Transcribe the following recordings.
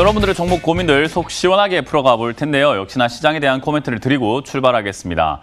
여러분들의 종목 고민들 속 시원하게 풀어가 볼 텐데요. 역시나 시장에 대한 코멘트를 드리고 출발하겠습니다.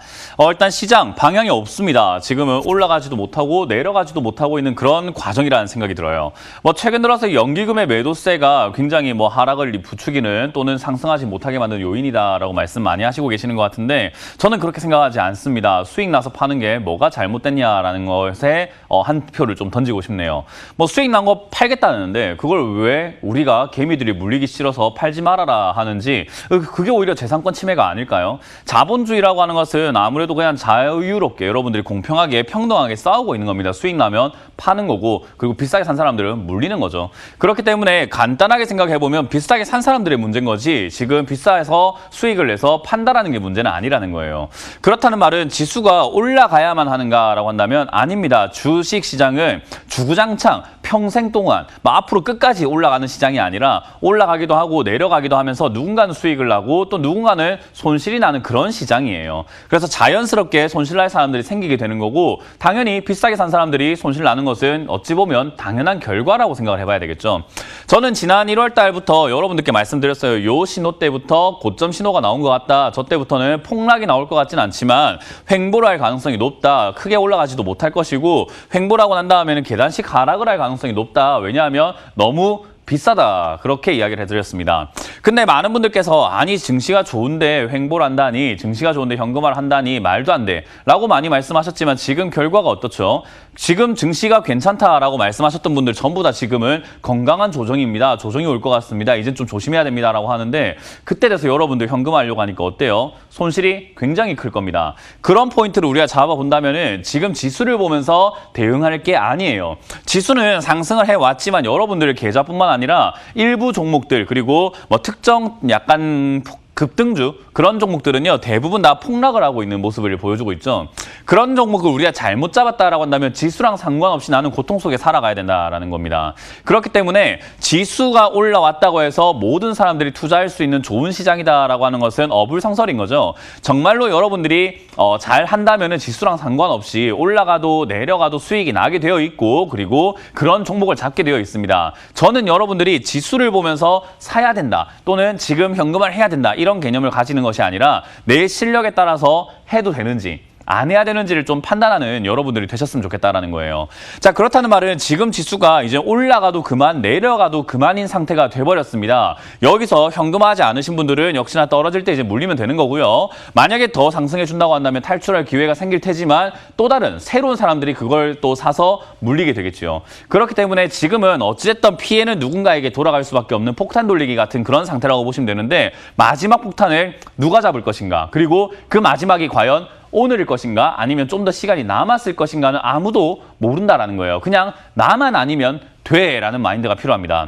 일단 시장 방향이 없습니다. 지금은 올라가지도 못하고 내려가지도 못하고 있는 그런 과정이라는 생각이 들어요. 최근 들어서 연기금의 매도세가 굉장히 하락을 부추기는 또는 상승하지 못하게 만든 요인이다라고 말씀 많이 하시고 계시는 것 같은데 저는 그렇게 생각하지 않습니다. 수익 나서 파는 게 뭐가 잘못됐냐라는 것에 한 표를 좀 던지고 싶네요. 수익 난 거 팔겠다는데 그걸 왜 우리가 개미들이 물리기 싫어서 팔지 말아라 하는지 그게 오히려 재산권 침해가 아닐까요? 자본주의라고 하는 것은 아무래도 그냥 자유롭게 여러분들이 공평하게 평등하게 싸우고 있는 겁니다. 수익 나면 파는 거고 그리고 비싸게 산 사람들은 물리는 거죠. 그렇기 때문에 간단하게 생각해보면 비싸게 산 사람들의 문제인 거지 지금 비싸서 수익을 내서 판다라는 게 문제는 아니라는 거예요. 그렇다는 말은 지수가 올라가야만 하는가라고 한다면 아닙니다. 주식시장은 주구장창 평생 동안 앞으로 끝까지 올라가는 시장이 아니라 올라가기도 하고 내려가기도 하면서 누군가는 수익을 나고 또 누군가는 손실이 나는 그런 시장이에요. 그래서 자연스럽게 손실 날 사람들이 생기게 되는 거고 당연히 비싸게 산 사람들이 손실 나는 것은 어찌 보면 당연한 결과라고 생각을 해봐야 되겠죠. 저는 지난 1월 달부터 여러분들께 말씀드렸어요. 요 신호 때부터 고점 신호가 나온 것 같다. 저 때부터는 폭락이 나올 것 같진 않지만 횡보를 할 가능성이 높다. 크게 올라가지도 못할 것이고 횡보라고 난 다음에는 계단식 하락을 할 가능성이 높다. 왜냐하면 너무 비싸다. 그렇게 이야기를 해드렸습니다. 근데 많은 분들께서 아니 증시가 좋은데 횡보를 한다니 증시가 좋은데 현금화를 한다니 말도 안 돼 라고 많이 말씀하셨지만 지금 결과가 어떻죠? 지금 증시가 괜찮다라고 말씀하셨던 분들 전부 다 지금은 건강한 조정입니다. 조정이 올 것 같습니다. 이젠 좀 조심해야 됩니다 라고 하는데 그때 돼서 여러분들 현금화하려고 하니까 어때요? 손실이 굉장히 클 겁니다. 그런 포인트를 우리가 잡아본다면 지금 지수를 보면서 대응할 게 아니에요. 지수는 상승을 해왔지만 여러분들의 계좌뿐만 아니라 일부 종목들 그리고 특정 약간 급등주 그런 종목들은요 대부분 다 폭락을 하고 있는 모습을 보여주고 있죠. 그런 종목을 우리가 잘못 잡았다라고 한다면 지수랑 상관없이 나는 고통 속에 살아가야 된다라는 겁니다. 그렇기 때문에 지수가 올라왔다고 해서 모든 사람들이 투자할 수 있는 좋은 시장이다라고 하는 것은 어불성설인 거죠. 정말로 여러분들이 잘 한다면은 지수랑 상관없이 올라가도 내려가도 수익이 나게 되어 있고 그리고 그런 종목을 잡게 되어 있습니다. 저는 여러분들이 지수를 보면서 사야 된다 또는 지금 현금화를 해야 된다 이런 개념을 가지는 것이 아니라 내 실력에 따라서 해도 되는지 안 해야 되는지를 좀 판단하는 여러분들이 되셨으면 좋겠다라는 거예요. 자, 그렇다는 말은 지금 지수가 이제 올라가도 그만 내려가도 그만인 상태가 돼버렸습니다. 여기서 현금화하지 않으신 분들은 역시나 떨어질 때 이제 물리면 되는 거고요. 만약에 더 상승해 준다고 한다면 탈출할 기회가 생길 테지만 또 다른 새로운 사람들이 그걸 또 사서 물리게 되겠죠. 그렇기 때문에 지금은 어찌됐든 피해는 누군가에게 돌아갈 수밖에 없는 폭탄 돌리기 같은 그런 상태라고 보시면 되는데 마지막 폭탄을 누가 잡을 것인가 그리고 그 마지막이 과연 오늘일 것인가 아니면 좀 더 시간이 남았을 것인가는 아무도 모른다라는 거예요. 그냥 나만 아니면 돼라는 마인드가 필요합니다.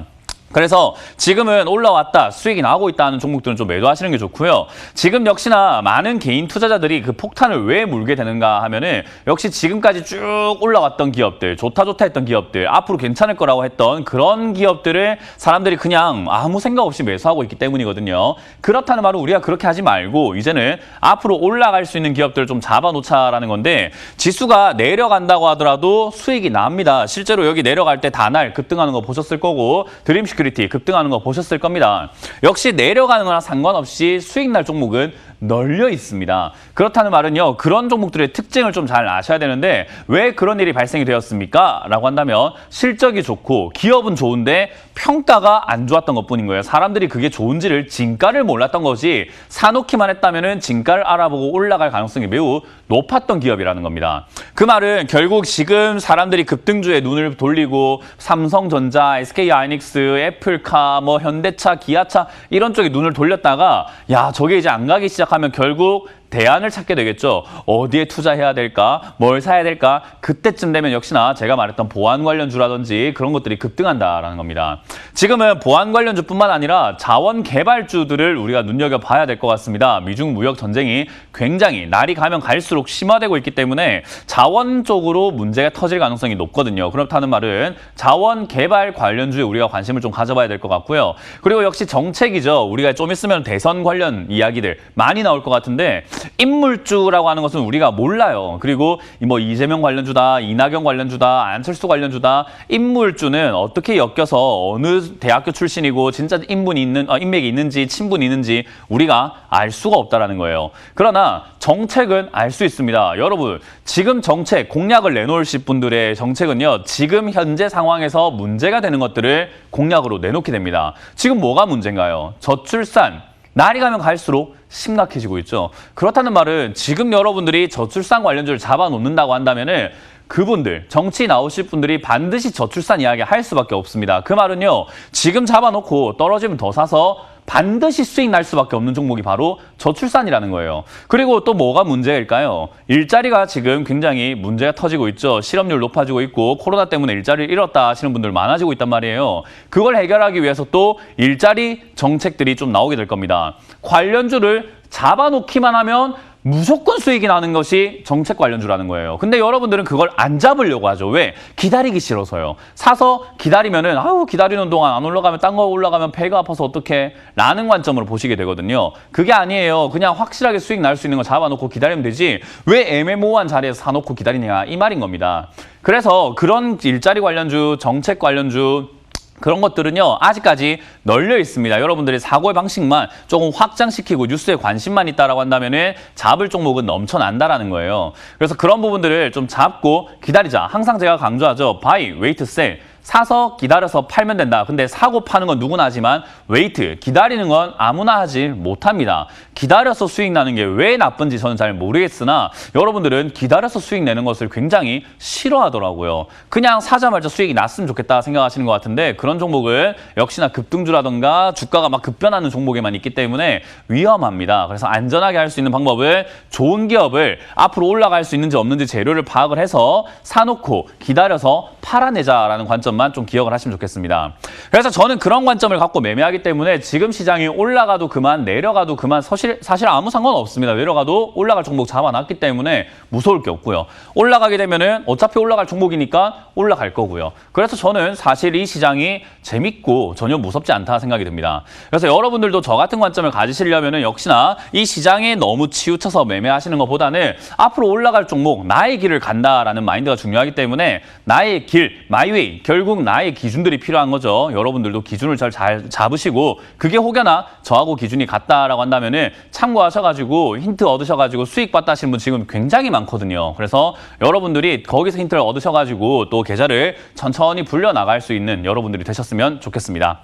그래서 지금은 올라왔다, 수익이 나오고 있다는 종목들은 좀 매도하시는 게 좋고요. 지금 역시나 많은 개인 투자자들이 그 폭탄을 왜 물게 되는가 하면은 역시 지금까지 쭉 올라왔던 기업들, 좋다 했던 기업들, 앞으로 괜찮을 거라고 했던 그런 기업들을 사람들이 그냥 아무 생각 없이 매수하고 있기 때문이거든요. 그렇다는 말은 우리가 그렇게 하지 말고 이제는 앞으로 올라갈 수 있는 기업들을 좀 잡아놓자라는 건데 지수가 내려간다고 하더라도 수익이 납니다. 실제로 여기 내려갈 때 다날 급등하는 거 보셨을 거고 드림시큐리티 급등하는 거 보셨을 겁니다. 역시 내려가는 거나 상관없이 수익 날 종목은 널려 있습니다. 그렇다는 말은요. 그런 종목들의 특징을 좀 잘 아셔야 되는데 왜 그런 일이 발생이 되었습니까? 라고 한다면 실적이 좋고 기업은 좋은데 평가가 안 좋았던 것뿐인 거예요. 사람들이 그게 좋은지를 진가를 몰랐던 거지 사놓기만 했다면 진가를 알아보고 올라갈 가능성이 매우 높았던 기업이라는 겁니다. 그 말은 결국 지금 사람들이 급등주에 눈을 돌리고 삼성전자, SK하이닉스, 애플카, 현대차, 기아차 이런 쪽에 눈을 돌렸다가 야 저게 이제 안 가기 시작하면 결국 대안을 찾게 되겠죠. 어디에 투자해야 될까? 뭘 사야 될까? 그때쯤 되면 역시나 제가 말했던 보안 관련주라든지 그런 것들이 급등한다라는 겁니다. 지금은 보안 관련주뿐만 아니라 자원 개발주들을 우리가 눈여겨봐야 될 것 같습니다. 미중 무역 전쟁이 굉장히 날이 가면 갈수록 심화되고 있기 때문에 자원 쪽으로 문제가 터질 가능성이 높거든요. 그렇다는 말은 자원 개발 관련주에 우리가 관심을 좀 가져봐야 될 것 같고요. 그리고 역시 정책이죠. 우리가 좀 있으면 대선 관련 이야기들 많이 나올 것 같은데 인물주라고 하는 것은 우리가 몰라요. 그리고 뭐 이재명 관련주다, 이낙연 관련주다, 안철수 관련주다, 인물주는 어떻게 엮여서 어느 대학교 출신이고 진짜 인맥이 있는지 친분이 있는지 우리가 알 수가 없다라는 거예요. 그러나 정책은 알 수 있습니다. 여러분, 지금 정책, 공약을 내놓으실 분들의 정책은요, 지금 현재 상황에서 문제가 되는 것들을 공약으로 내놓게 됩니다. 지금 뭐가 문제인가요? 저출산, 날이 가면 갈수록 심각해지고 있죠. 그렇다는 말은 지금 여러분들이 저출산 관련주를 잡아놓는다고 한다면은 그분들, 정치 나오실 분들이 반드시 저출산 이야기 할 수밖에 없습니다. 그 말은요, 지금 잡아놓고 떨어지면 더 사서 반드시 수익 날 수밖에 없는 종목이 바로 저출산이라는 거예요. 그리고 또 뭐가 문제일까요? 일자리가 지금 굉장히 문제가 터지고 있죠. 실업률 높아지고 있고 코로나 때문에 일자리를 잃었다 하시는 분들 많아지고 있단 말이에요. 그걸 해결하기 위해서 또 일자리 정책들이 좀 나오게 될 겁니다. 관련주를 잡아놓기만 하면 무조건 수익이 나는 것이 정책 관련주라는 거예요. 근데 여러분들은 그걸 안 잡으려고 하죠. 왜? 기다리기 싫어서요. 사서 기다리면은 아우 기다리는 동안 안 올라가면 딴 거 올라가면 배가 아파서 어떡해? 라는 관점으로 보시게 되거든요. 그게 아니에요. 그냥 확실하게 수익 날 수 있는 거 잡아놓고 기다리면 되지. 왜 애매모호한 자리에서 사놓고 기다리냐? 이 말인 겁니다. 그래서 그런 일자리 관련주, 정책 관련주 그런 것들은요, 아직까지 널려 있습니다. 여러분들이 사고의 방식만 조금 확장시키고 뉴스에 관심만 있다라고 한다면은 잡을 종목은 넘쳐난다라는 거예요. 그래서 그런 부분들을 좀 잡고 기다리자. 항상 제가 강조하죠. buy, wait, sell. 사서 기다려서 팔면 된다. 근데 사고 파는 건 누구나 하지만 웨이트, 기다리는 건 아무나 하지 못합니다. 기다려서 수익 나는 게 왜 나쁜지 저는 잘 모르겠으나 여러분들은 기다려서 수익 내는 것을 굉장히 싫어하더라고요. 그냥 사자마자 수익이 났으면 좋겠다 생각하시는 것 같은데 그런 종목은 역시나 급등주라던가 주가가 막 급변하는 종목에만 있기 때문에 위험합니다. 그래서 안전하게 할 수 있는 방법을 좋은 기업을 앞으로 올라갈 수 있는지 없는지 재료를 파악을 해서 사놓고 기다려서 팔아내자라는 관점만 좀 기억을 하시면 좋겠습니다. 그래서 저는 그런 관점을 갖고 매매하기 때문에 지금 시장이 올라가도 그만 내려가도 그만 사실 아무 상관없습니다. 내려가도 올라갈 종목 잡아놨기 때문에 무서울 게 없고요. 올라가게 되면은 어차피 올라갈 종목이니까 올라갈 거고요. 그래서 저는 사실 이 시장이 재밌고 전혀 무섭지 않다 생각이 듭니다. 그래서 여러분들도 저 같은 관점을 가지시려면은 역시나 이 시장에 너무 치우쳐서 매매하시는 것보다는 앞으로 올라갈 종목, 나의 길을 간다라는 마인드가 중요하기 때문에 나의 길, 마이웨이, 결국 나의 기준들이 필요한 거죠. 여러분들도 기준을 잘 잡으시고 그게 혹여나 저하고 기준이 같다라고 한다면은 참고하셔가지고 힌트 얻으셔가지고 수익 봤다 하시는 분 지금 굉장히 많거든요. 그래서 여러분들이 거기서 힌트를 얻으셔가지고 또 계좌를 천천히 불려나갈 수 있는 여러분들이 되셨으면 좋겠습니다.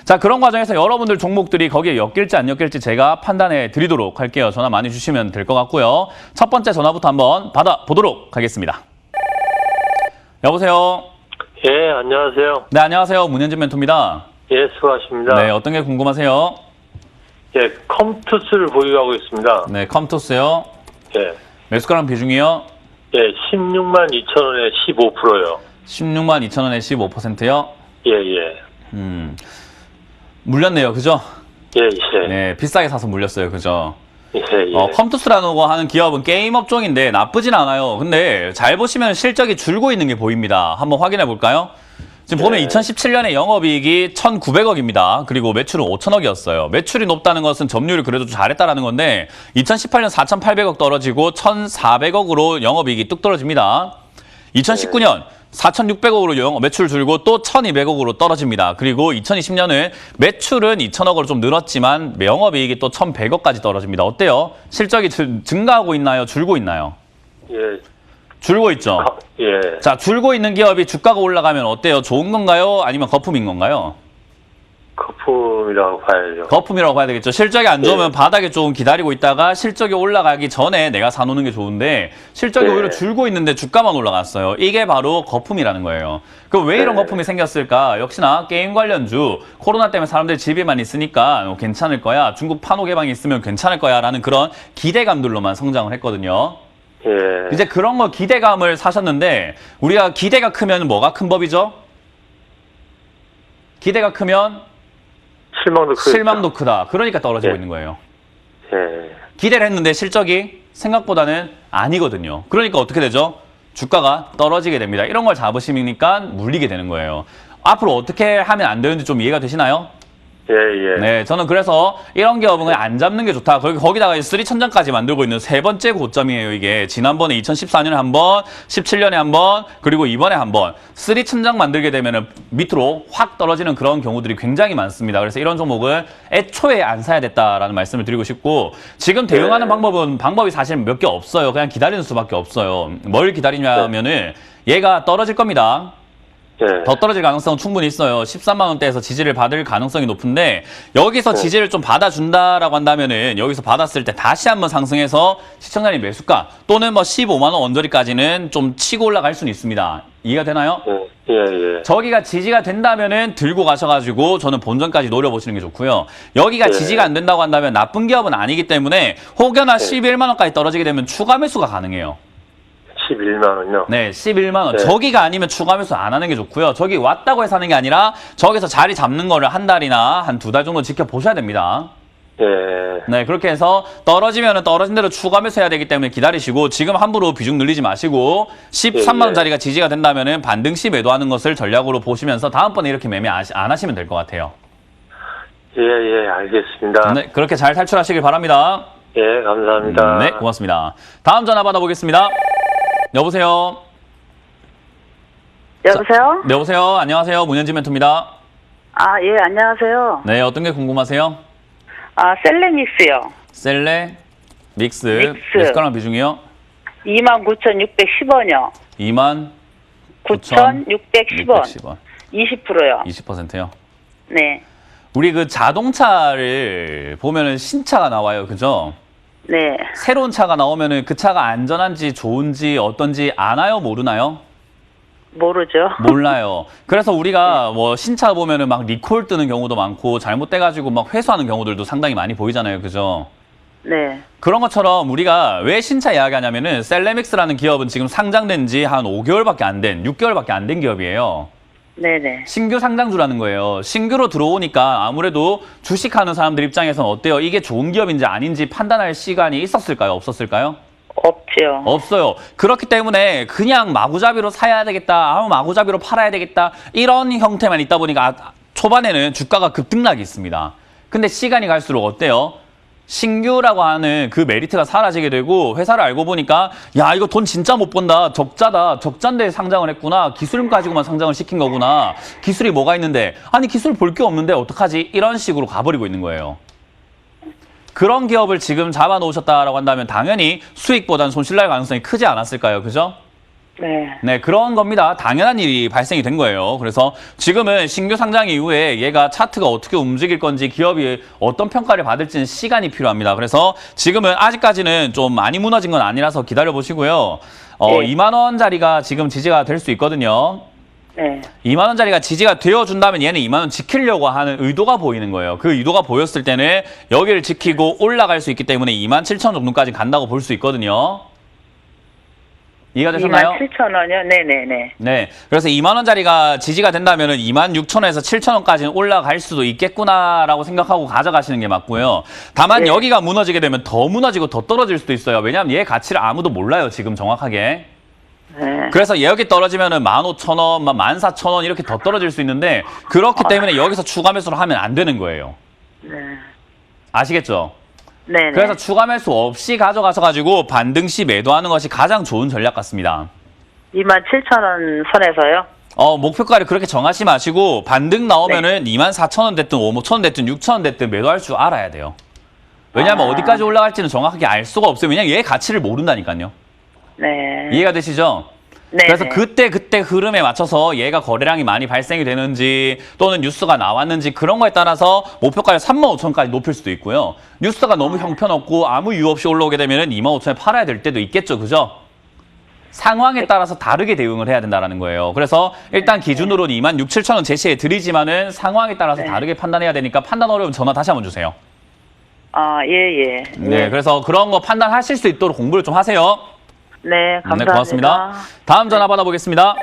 자, 그런 과정에서 여러분들 종목들이 거기에 엮일지 안 엮일지 제가 판단해 드리도록 할게요. 전화 많이 주시면 될 것 같고요. 첫 번째 전화부터 한번 받아보도록 하겠습니다. 여보세요? 예, 안녕하세요. 네, 안녕하세요. 문현진 멘토입니다. 예, 수고하십니다. 네, 어떤 게 궁금하세요? 예, 컴투스를 보유하고 있습니다. 네, 컴투스요. 예. 매수가랑 비중이요? 예, 16만 2천 원에 15%요. 16만 2천 원에 15%요? 예, 예. 물렸네요. 그죠? 예, 예. 네, 비싸게 사서 물렸어요. 그죠? 예, 예. 컴투스라는 거 하는 기업은 게임 업종인데 나쁘진 않아요. 근데 잘 보시면 실적이 줄고 있는 게 보입니다. 한번 확인해 볼까요? 지금 보면 2017년에 영업이익이 1,900억입니다. 그리고 매출은 5천억이었어요. 매출이 높다는 것은 점유율이 그래도 좀 잘했다는 건데 2018년 4,800억 떨어지고 1,400억으로 영업이익이 뚝 떨어집니다. 2019년 4,600억으로 매출 줄고 또 1,200억으로 떨어집니다. 그리고 2020년은 매출은 2,000억으로 좀 늘었지만 영업이익이 또 1,100억까지 떨어집니다. 어때요? 실적이 증가하고 있나요? 줄고 있나요? 예. 줄고 있죠? 예. 자, 줄고 있는 기업이 주가가 올라가면 어때요? 좋은 건가요? 아니면 거품인 건가요? 거품이라고 봐야죠. 거품이라고 봐야 되겠죠. 실적이 안 좋으면 예. 바닥에 좀 기다리고 있다가 실적이 올라가기 전에 내가 사놓는 게 좋은데 실적이 예. 오히려 줄고 있는데 주가만 올라갔어요. 이게 바로 거품이라는 거예요. 그럼 왜 이런 예. 거품이 생겼을까? 역시나 게임 관련주, 코로나 때문에 사람들이 집에만 있으니까 괜찮을 거야. 중국 판호 개방이 있으면 괜찮을 거야. 라는 그런 기대감들로만 성장을 했거든요. 예. 이제 그런 거 기대감을 사셨는데 우리가 기대가 크면 뭐가 큰 법이죠? 기대가 크면 실망도 크다. 그러니까 떨어지고 예. 있는 거예요. 예. 기대를 했는데 실적이 생각보다는 아니거든요. 그러니까 어떻게 되죠? 주가가 떨어지게 됩니다. 이런 걸 잡으시니까 물리게 되는 거예요. 앞으로 어떻게 하면 안 되는지 좀 이해가 되시나요? 예, 예. 네, 저는 그래서 이런 기업은 그냥 안 잡는 게 좋다. 거기다가 이제 3천장까지 만들고 있는 세 번째 고점이에요, 이게. 지난번에 2014년에 한 번, 17년에 한 번, 그리고 이번에 한 번. 3천장 만들게 되면은 밑으로 확 떨어지는 그런 경우들이 굉장히 많습니다. 그래서 이런 종목은 애초에 안 사야 됐다라는 말씀을 드리고 싶고, 지금 대응하는 방법이 사실 몇 개 없어요. 그냥 기다리는 수밖에 없어요. 뭘 기다리냐면은 얘가 떨어질 겁니다. 예. 더 떨어질 가능성은 충분히 있어요. 13만 원대에서 지지를 받을 가능성이 높은데 여기서 지지를 좀 받아준다라고 한다면은 여기서 받았을 때 다시 한번 상승해서 시청자님 매수가 또는 뭐 15만 원 언저리까지는 좀 치고 올라갈 수는 있습니다. 이해가 되나요? 예, 예. 저기가 지지가 된다면은 들고 가셔가지고 저는 본전까지 노려보시는 게 좋고요. 여기가 예. 지지가 안 된다고 한다면 나쁜 기업은 아니기 때문에 혹여나 11만 원까지 떨어지게 되면 추가 매수가 가능해요. 11만 원요? 네, 11만 원. 네. 저기가 아니면 추가 매수 안 하는 게 좋고요. 저기 왔다고 해서 하는 게 아니라 저기서 자리 잡는 거를 한 달이나 한 2달 정도 지켜보셔야 됩니다. 예. 네, 그렇게 해서 떨어지면은 떨어진 대로 추가 매수해야 되기 때문에 기다리시고 지금 함부로 비중 늘리지 마시고 13만 원짜리가 지지가 된다면은 반등 시 매도하는 것을 전략으로 보시면서 다음번에 이렇게 매매 안 하시면 될 것 같아요. 예, 예, 알겠습니다. 네, 그렇게 잘 탈출하시길 바랍니다. 예, 감사합니다. 네, 고맙습니다. 다음 전화 받아보겠습니다. 여보세요. 여보세요? 네, 여보세요. 안녕하세요. 문현진 멘토입니다. 아, 예, 안녕하세요. 네, 어떤 게 궁금하세요? 아, 셀레믹스요. 셀레, 믹스, 믹스. 매수가랑 비중이요? 29,610원이요. 29,610원. 9,610원. 20%요. 20%요. 네. 우리 그 자동차를 보면은 신차가 나와요. 그죠? 네. 새로운 차가 나오면은 그 차가 안전한지 좋은지 어떤지 아나요? 모르나요? 모르죠. 몰라요. 그래서 우리가 뭐 신차 보면은 막 리콜 뜨는 경우도 많고 잘못돼가지고 막 회수하는 경우들도 상당히 많이 보이잖아요. 그죠? 네. 그런 것처럼 우리가 왜 신차 이야기하냐면은 셀레믹스라는 기업은 지금 상장된 지 한 5개월밖에 안 된, 6개월밖에 안 된 기업이에요. 네네. 신규 상장주라는 거예요. 신규로 들어오니까 아무래도 주식하는 사람들 입장에서는 어때요? 이게 좋은 기업인지 아닌지 판단할 시간이 있었을까요? 없었을까요? 없죠. 없어요. 그렇기 때문에 그냥 마구잡이로 사야 되겠다, 마구잡이로 팔아야 되겠다 이런 형태만 있다 보니까 초반에는 주가가 급등락이 있습니다. 근데 시간이 갈수록 어때요? 신규라고 하는 그 메리트가 사라지게 되고 회사를 알고 보니까 야 이거 돈 진짜 못 번다. 적자다. 적자인데 상장을 했구나. 기술 가지고만 상장을 시킨 거구나. 기술이 뭐가 있는데 아니 기술 볼 게 없는데 어떡하지? 이런 식으로 가버리고 있는 거예요. 그런 기업을 지금 잡아놓으셨다라고 한다면 당연히 수익보다는 손실 날 가능성이 크지 않았을까요? 그죠? 네. 네, 그런 겁니다. 당연한 일이 발생이 된 거예요. 그래서 지금은 신규 상장 이후에 얘가 차트가 어떻게 움직일 건지 기업이 어떤 평가를 받을지는 시간이 필요합니다. 그래서 지금은 아직까지는 좀 많이 무너진 건 아니라서 기다려보시고요. 네. 2만 원짜리가 지금 지지가 될 수 있거든요. 네. 2만 원짜리가 지지가 되어준다면 얘는 2만 원 지키려고 하는 의도가 보이는 거예요. 그 의도가 보였을 때는 여기를 지키고 올라갈 수 있기 때문에 27,000원 정도까지 간다고 볼 수 있거든요. 이해가 되셨나요? 27,000원이요? 네네네. 네. 그래서 2만 원짜리가 지지가 된다면은 26,000원에서 7,000원까지는 올라갈 수도 있겠구나라고 생각하고 가져가시는 게 맞고요. 다만 네. 여기가 무너지게 되면 더 무너지고 더 떨어질 수도 있어요. 왜냐하면 얘 가치를 아무도 몰라요. 지금 정확하게. 네. 그래서 여기 떨어지면은 15,000원, 14,000원 이렇게 더 떨어질 수 있는데 그렇기 때문에 여기서 추가 매수를 하면 안 되는 거예요. 네. 아시겠죠? 네네. 그래서 추가 매수 없이 가져가셔가지고 반등 시 매도하는 것이 가장 좋은 전략 같습니다. 27,000원 선에서요? 목표가를 그렇게 정하지 마시고 반등 나오면은 24,000원 됐든 5,000원 됐든 6,000원 됐든 매도할 줄 알아야 돼요. 왜냐하면 어디까지 올라갈지는 정확하게 알 수가 없어요. 왜냐하면 얘 가치를 모른다니까요. 네. 이해가 되시죠? 네. 그래서 그때 흐름에 맞춰서 얘가 거래량이 많이 발생이 되는지 또는 뉴스가 나왔는지 그런 거에 따라서 목표가를 35,000원까지 높일 수도 있고요. 뉴스가 너무 형편없고 아무 이유 없이 올라오게 되면 25,000원에 팔아야 될 때도 있겠죠. 그죠? 상황에 따라서 다르게 대응을 해야 된다는 거예요. 그래서 일단 기준으로는 26,000원 제시해 드리지만은 상황에 따라서 다르게 판단해야 되니까 판단 어려우면 전화 다시 한번 주세요. 아, 예. 네, 그래서 그런 거 판단하실 수 있도록 공부를 좀 하세요. 네, 감사합니다. 네, 고맙습니다. 다음 전화 받아보겠습니다.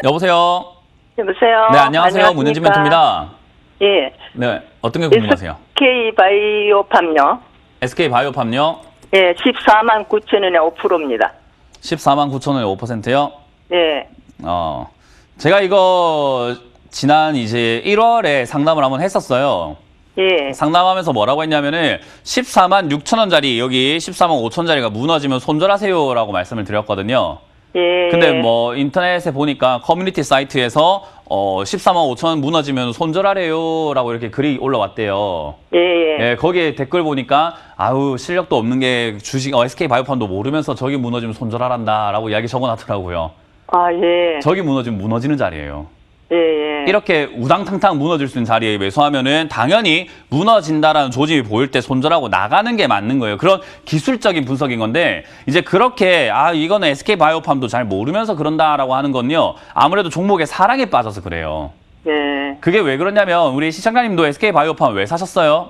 여보세요. 여보세요. 네, 안녕하세요. 문현진 멘토입니다. 예. 네, 어떤 게 궁금하세요? SK바이오팜요. SK바이오팜요? 예, 14만 9천원에 5%입니다. 14만 9천 원에 5%요? 예. 제가 이거 지난 이제 1월에 상담을 한번 했었어요. 예. 상담하면서 뭐라고 했냐면은 14만 6천 원짜리 여기 14만 5천 원짜리가 무너지면 손절하세요라고 말씀을 드렸거든요. 예. 근데 뭐 인터넷에 보니까 커뮤니티 사이트에서 14만 5천 원 무너지면 손절하래요라고 이렇게 글이 올라왔대요. 예. 예. 예, 거기에 댓글 보니까 아우 실력도 없는 게 주식 SK 바이오팜도 모르면서 저기 무너지면 손절하란다라고 이야기 적어놨더라고요. 아, 예. 저기 무너지면 무너지는 자리예요. 예. 예. 이렇게 우당탕탕 무너질 수 있는 자리에 매수하면은 당연히 무너진다라는 조짐이 보일 때 손절하고 나가는 게 맞는 거예요. 그런 기술적인 분석인 건데 이제 그렇게 이거는 SK 바이오팜도 잘 모르면서 그런다라고 하는 건요. 아무래도 종목의 사랑에 빠져서 그래요. 예. 그게 왜 그러냐면 우리 시청자님도 SK 바이오팜 왜 사셨어요?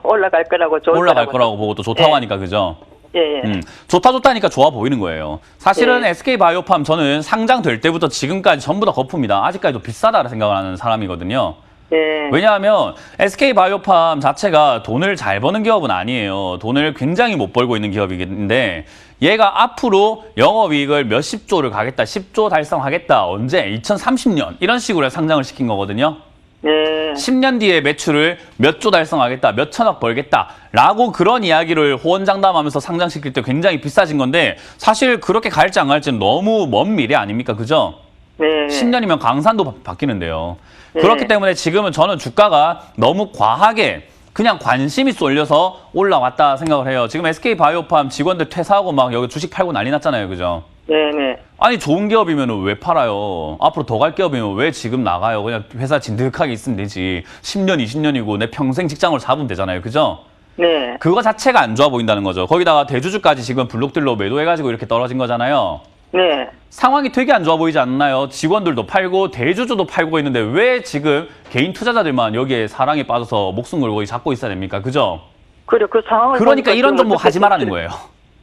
올라갈 거라고 좋을 올라갈 거라고 보고 또 좋다고 하니까 그죠? 예. 예. 좋다니까 좋아 보이는 거예요. 사실은 네. SK 바이오팜 저는 상장될 때부터 지금까지 전부 다 거품이다. 아직까지도 비싸다라 생각을 하는 사람이거든요. 예. 왜냐하면 SK 바이오팜 자체가 돈을 잘 버는 기업은 아니에요. 돈을 굉장히 못 벌고 있는 기업인데 얘가 앞으로 영업이익을 몇십 조를 가겠다, 10조 달성하겠다, 언제? 2030년 이런 식으로 상장을 시킨 거거든요. 예. 10년 뒤에 매출을 몇 조 달성하겠다, 몇 천억 벌겠다라고 그런 이야기를 호언장담하면서 상장시킬 때 굉장히 비싸진 건데 사실 그렇게 갈지 안 갈지는 너무 먼 미래 아닙니까? 그죠? 네. 10년이면 강산도 바뀌는데요. 네. 그렇기 때문에 지금은 저는 주가가 너무 과하게 그냥 관심이 쏠려서 올라왔다 생각을 해요. 지금 SK 바이오팜 직원들 퇴사하고 막 여기 주식 팔고 난리 났잖아요. 그죠? 네네. 아니 좋은 기업이면 왜 팔아요? 앞으로 더 갈 기업이면 왜 지금 나가요? 그냥 회사 진득하게 있으면 되지. 10년, 20년이고 내 평생 직장으로 잡으면 되잖아요. 그죠? 네. 그거 자체가 안 좋아 보인다는 거죠. 거기다가 대주주까지 지금 블록들로 매도해가지고 이렇게 떨어진 거잖아요. 네. 상황이 되게 안 좋아 보이지 않나요? 직원들도 팔고 대주주도 팔고 있는데 왜 지금 개인 투자자들만 여기에 사랑에 빠져서 목숨 걸고 잡고 있어야 됩니까? 그죠? 그래, 그 상황을. 그러니까 보니까 이런 좀 종목 어떻게 하지 말라는 좀- 거예요.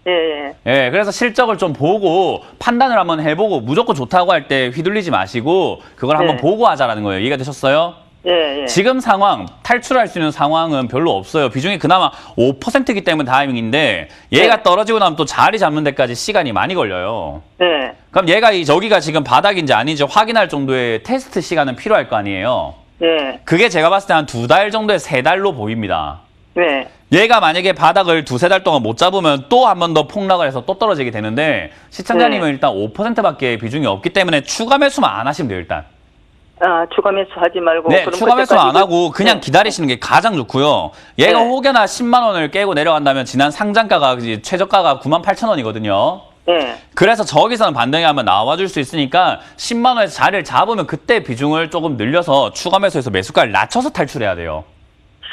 예, 예. 예, 그래서 실적을 좀 보고 판단을 한번 해보고 무조건 좋다고 할 때 휘둘리지 마시고 그걸 한번 네. 보고 하자라는 거예요. 이해가 되셨어요? 예, 예. 지금 상황, 탈출할 수 있는 상황은 별로 없어요. 비중이 그나마 5%이기 때문에 다행인데 얘가 네. 떨어지고 나면 또 자리 잡는 데까지 시간이 많이 걸려요. 네. 그럼 얘가 저기가 지금 바닥인지 아닌지 확인할 정도의 테스트 시간은 필요할 거 아니에요. 네. 그게 제가 봤을 때 한 2달 정도에 3달로 보입니다. 네. 얘가 만약에 바닥을 2-3달 동안 못 잡으면 또 한 번 더 폭락을 해서 또 떨어지게 되는데 시청자님은 네. 일단 5%밖에 비중이 없기 때문에 추가 매수만 안 하시면 돼요, 일단. 아, 추가 매수 하지 말고. 네, 그럼 추가 매수는 안 그때까지 하고 그냥 네. 기다리시는 게 가장 좋고요. 얘가 네. 혹여나 10만 원을 깨고 내려간다면 지난 상장가가 이제 최저가가 98,000원이거든요. 네. 그래서 저기서는 반등이 한번 나와줄 수 있으니까 10만 원에서 자리를 잡으면 그때 비중을 조금 늘려서 추가 매수해서 매수가를 낮춰서 탈출해야 돼요.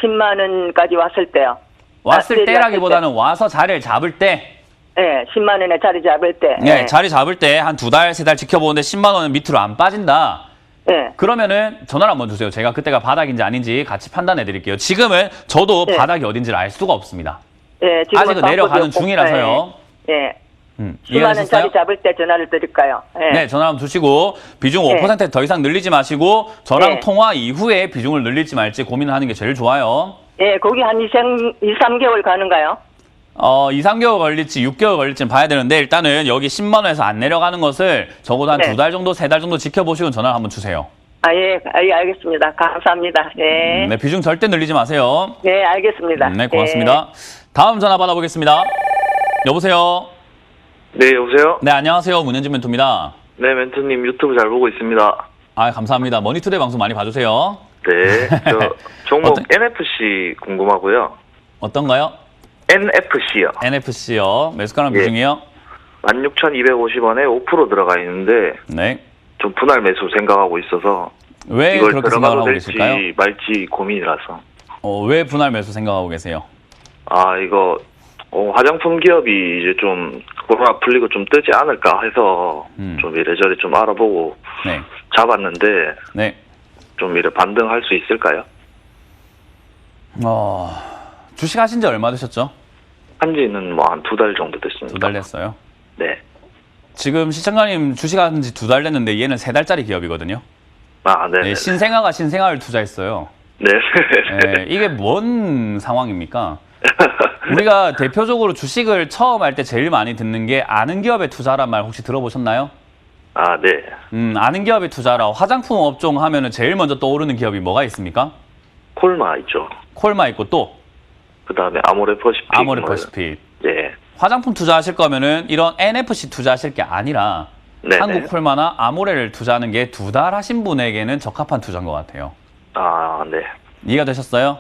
10만 원까지 왔을 때요. 왔을 아, 때라기보다는 와서 자리를 잡을 때 예, 10만 원에 자리 잡을 때. 네, 예. 자리 잡을 때 한 2달, 3달 지켜보는데 10만 원은 밑으로 안 빠진다. 예. 그러면은 전화를 한번 주세요. 제가 그때가 바닥인지 아닌지 같이 판단해 드릴게요. 지금은 저도 네. 바닥이 어딘지를 알 수가 없습니다. 예, 지금 아직은 내려가는 중이라서요. 예. 이해가 10만 원 되셨어요? 자리 잡을 때 전화를 드릴까요? 예. 네, 전화 한번 주시고 비중 네. 5% 더 이상 늘리지 마시고 저랑 네. 통화 이후에 비중을 늘릴지 말지 고민을 하는 게 제일 좋아요. 예, 거기 한 2, 3개월 가는가요? 2, 3개월 걸릴지 6개월 걸릴지 봐야 되는데 일단은 여기 10만 원에서 안 내려가는 것을 적어도 한 네. 2달 정도, 3달 정도 지켜보시고 전화를 한번 주세요. 아, 예, 알겠습니다. 감사합니다. 예. 네, 비중 절대 늘리지 마세요. 네, 알겠습니다. 네, 고맙습니다. 다음 전화 받아보겠습니다. 여보세요. 네, 여보세요? 네, 안녕하세요. 문현진 멘토입니다. 네, 멘토님 유튜브 잘 보고 있습니다. 아, 감사합니다. 머니투데이 방송 많이 봐주세요. 네, 저 종목 어떤- NFC 궁금하고요. 어떤가요? NFC요. NFC요. 매수가랑 예. 비중이요? 16,250원에 5% 들어가 있는데 네. 좀 분할 매수 생각하고 있어서 왜 이걸 그렇게 생각을 들어가도 하고 될지 계실까요? 말지 고민이라서. 왜 분할 매수 생각하고 계세요? 아, 이거 화장품 기업이 이제 좀 코로나 풀리고 좀 뜨지 않을까 해서 좀 이래저래 좀 알아보고 네. 잡았는데 네. 좀 이래 반등할 수 있을까요? 주식 하신 지 얼마 되셨죠? 한지는 뭐 한 2달 정도 됐습니다. 2달 됐어요. 네. 지금 시청자님 주식 하신 지 2달 됐는데 얘는 3달짜리 기업이거든요. 아, 네. 네, 신생아가 신생아를 투자했어요. 네. 네, 이게 뭔 상황입니까? 우리가 대표적으로 주식을 처음 할 때 제일 많이 듣는 게 아는 기업에 투자란 말 혹시 들어보셨나요? 아, 네. 아는 기업에 투자라 화장품 업종 하면은 제일 먼저 떠오르는 기업이 뭐가 있습니까? 콜마 있죠. 콜마 있고 또 그 다음에 아모레퍼시픽. 아모레퍼시픽. 네. 화장품 투자하실 거면은 이런 NFC 투자하실 게 아니라 네네. 한국 콜마나 아모레를 투자하는 게 2달 하신 분에게는 적합한 투자인 것 같아요. 아, 네. 이해가 되셨어요?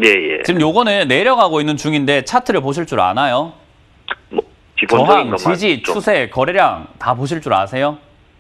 예, 예. 지금 요거는 내려가고 있는 중인데 차트를 보실 줄 아나요? 뭐, 기본적인 저항, 것만 지지, 좀 추세, 거래량 다 보실 줄 아세요?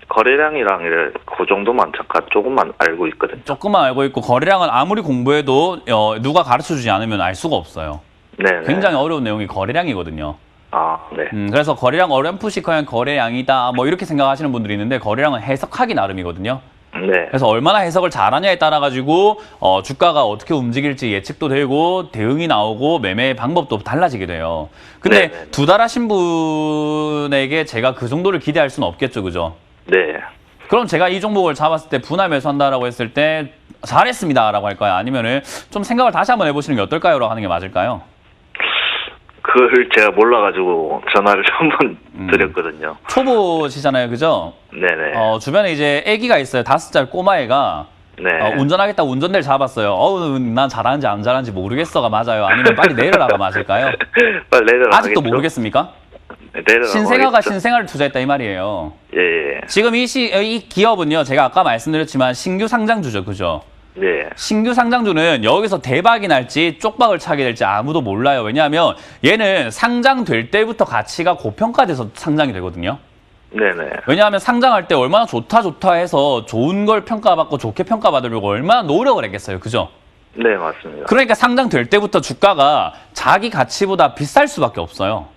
거래량이랑 이래 그 정도만 잠깐 조금만 알고 있거든요. 조금만 알고 있고 거래량은 아무리 공부해도 누가 가르쳐주지 않으면 알 수가 없어요. 네. 굉장히 어려운 내용이 거래량이거든요. 아, 네. 그래서 거래량 어렴풋이 그냥 거래량이다 뭐 이렇게 생각하시는 분들이 있는데 거래량은 해석하기 나름이거든요. 네. 그래서 얼마나 해석을 잘하냐에 따라 가지고 주가가 어떻게 움직일지 예측도 되고 대응이 나오고 매매 방법도 달라지게 돼요. 근데 네네네. 2달 하신 분에게 제가 그 정도를 기대할 수는 없겠죠, 그죠? 네. 그럼 제가 이 종목을 잡았을 때 분할 매수한다라고 했을 때 잘했습니다라고 할까요? 아니면은 좀 생각을 다시 한번 해보시는 게 어떨까요?라고 하는 게 맞을까요? 그걸 제가 몰라가지고 전화를 한번 드렸거든요. 초보시잖아요, 그죠? 네네. 주변에 이제 아기가 있어요. 5살 꼬마애가 네. 운전하겠다 운전대를 잡았어요. 난 잘하는지 안 잘하는지 모르겠어가 맞아요. 아니면 빨리 내려라가 맞을까요? 빨리 내려라. 아직도 하겠죠? 모르겠습니까? 내려라. 신생아가 신생아를 투자했다 이 말이에요. 예, 예. 지금 이 기업은요, 제가 아까 말씀드렸지만 신규 상장주죠, 그죠? 네. 신규 상장주는 여기서 대박이 날지 쪽박을 차게 될지 아무도 몰라요. 왜냐하면 얘는 상장될 때부터 가치가 고평가돼서 상장이 되거든요. 네네. 왜냐하면 상장할 때 얼마나 좋다 해서 좋은 걸 평가받고 좋게 평가받으려고 얼마나 노력을 했겠어요. 그죠? 네, 맞습니다. 그러니까 상장될 때부터 주가가 자기 가치보다 비쌀 수밖에 없어요.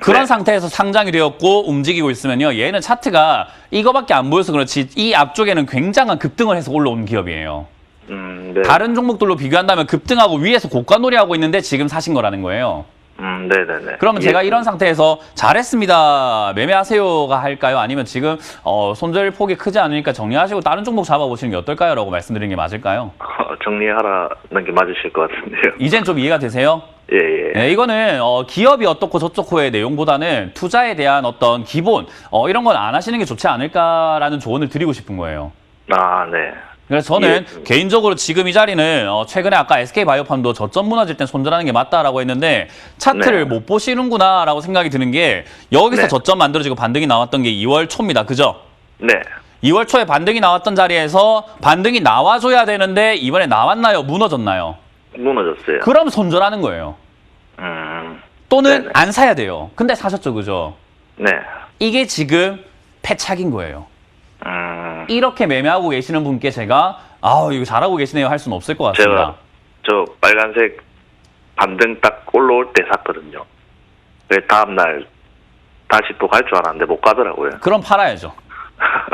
그런 네. 상태에서 상장이 되었고 움직이고 있으면요. 얘는 차트가 이거밖에 안 보여서 그렇지 이 앞쪽에는 굉장한 급등을 해서 올라온 기업이에요. 네. 다른 종목들로 비교한다면 급등하고 위에서 고가놀이하고 있는데 지금 사신 거라는 거예요. 네네네. 그러면 제가 예. 이런 상태에서 잘했습니다. 매매하세요가 할까요? 아니면 지금 손절 폭이 크지 않으니까 정리하시고 다른 종목 잡아보시는 게 어떨까요? 라고 말씀드리는 게 맞을까요? 정리하라는 게 맞으실 것 같은데요. 이젠 좀 이해가 되세요? 예, 예. 네, 이거는 기업이 어떻고 저쩌고의 내용보다는 투자에 대한 어떤 기본 이런 건 안 하시는 게 좋지 않을까라는 조언을 드리고 싶은 거예요. 아, 네. 그래서 저는 예. 개인적으로 지금 이 자리는 최근에 아까 SK바이오팜도 저점 무너질 땐 손절하는 게 맞다라고 했는데 차트를 네. 못 보시는구나라고 생각이 드는 게 여기서 네. 저점 만들어지고 반등이 나왔던 게 2월 초입니다. 그죠? 네. 2월 초에 반등이 나왔던 자리에서 반등이 나와줘야 되는데 이번에 나왔나요? 무너졌나요? 무너졌어요. 그럼 손절하는 거예요. 또는 네네. 안 사야 돼요. 근데 사셨죠, 그죠? 네. 이게 지금 패착인 거예요. 음, 이렇게 매매하고 계시는 분께 제가 이거 잘하고 계시네요 할 수는 없을 것 같습니다. 제가 저 빨간색 반등 딱 올라올 때 샀거든요. 그 다음날 다시 또 갈 줄 알았는데 못 가더라고요. 그럼 팔아야죠.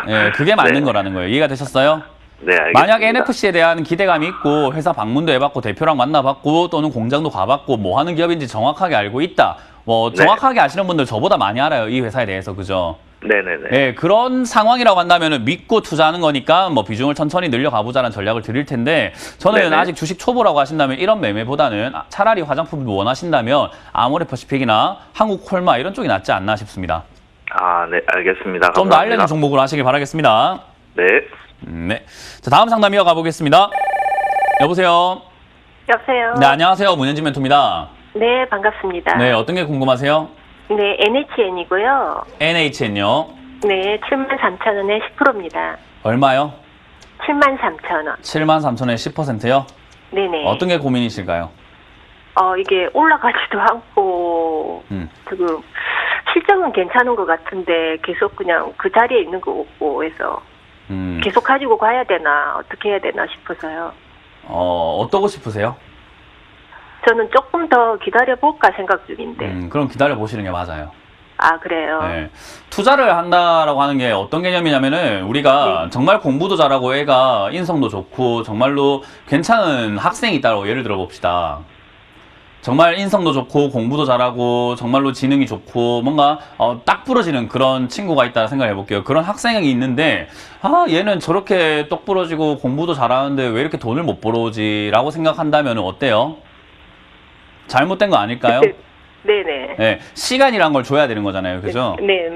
예, 그게 맞는 네. 거라는 거예요. 이해가 되셨어요? 네, 알겠습니다. 만약 NFC에 대한 기대감이 있고 회사 방문도 해봤고 대표랑 만나봤고 또는 공장도 가봤고 뭐 하는 기업인지 정확하게 알고 있다. 뭐 네. 정확하게 아시는 분들 저보다 많이 알아요. 이 회사에 대해서. 그죠? 네네네. 예, 그런 상황이라고 한다면 믿고 투자하는 거니까 뭐 비중을 천천히 늘려가보자는 전략을 드릴 텐데 저는 네네. 아직 주식 초보라고 하신다면 이런 매매보다는 차라리 화장품을 원하신다면 아모레퍼시픽이나 한국콜마 이런 쪽이 낫지 않나 싶습니다. 아, 네, 알겠습니다. 좀 더 감사합니다. 알려진 종목으로 하시길 바라겠습니다. 네. 네. 자, 다음 상담 이어가 보겠습니다. 여보세요. 여보세요. 네, 안녕하세요. 문현진 멘토입니다. 네, 반갑습니다. 네, 어떤 게 궁금하세요? 네, NHN이고요. NHN요. 네, 73,000원에 10%입니다. 얼마요? 73,000원. 73,000원에 10%요? 네네. 어떤 게 고민이실까요? 이게 올라가지도 않고, 지금 실적은 괜찮은 것 같은데 계속 그냥 그 자리에 있는 거 같고 해서 계속 가지고 가야 되나 어떻게 해야 되나 싶어서요. 어떠고 싶으세요? 저는 조금 더 기다려볼까 생각 중인데. 그럼 기다려 보시는 게 맞아요. 아, 그래요? 네. 투자를 한다라고 하는 게 어떤 개념이냐면은 우리가 정말 공부도 잘하고 애가 인성도 좋고 정말로 괜찮은 학생이 있다고 예를 들어 봅시다. 정말 인성도 좋고 공부도 잘하고 정말로 지능이 좋고 뭔가 딱 부러지는 그런 친구가 있다 생각해 볼게요. 그런 학생이 있는데 얘는 저렇게 똑 부러지고 공부도 잘하는데 왜 이렇게 돈을 못 벌어오지 라고 생각한다면 어때요? 잘못된 거 아닐까요? 네네. 네, 시간이란 걸 줘야 되는 거잖아요. 그죠? 네,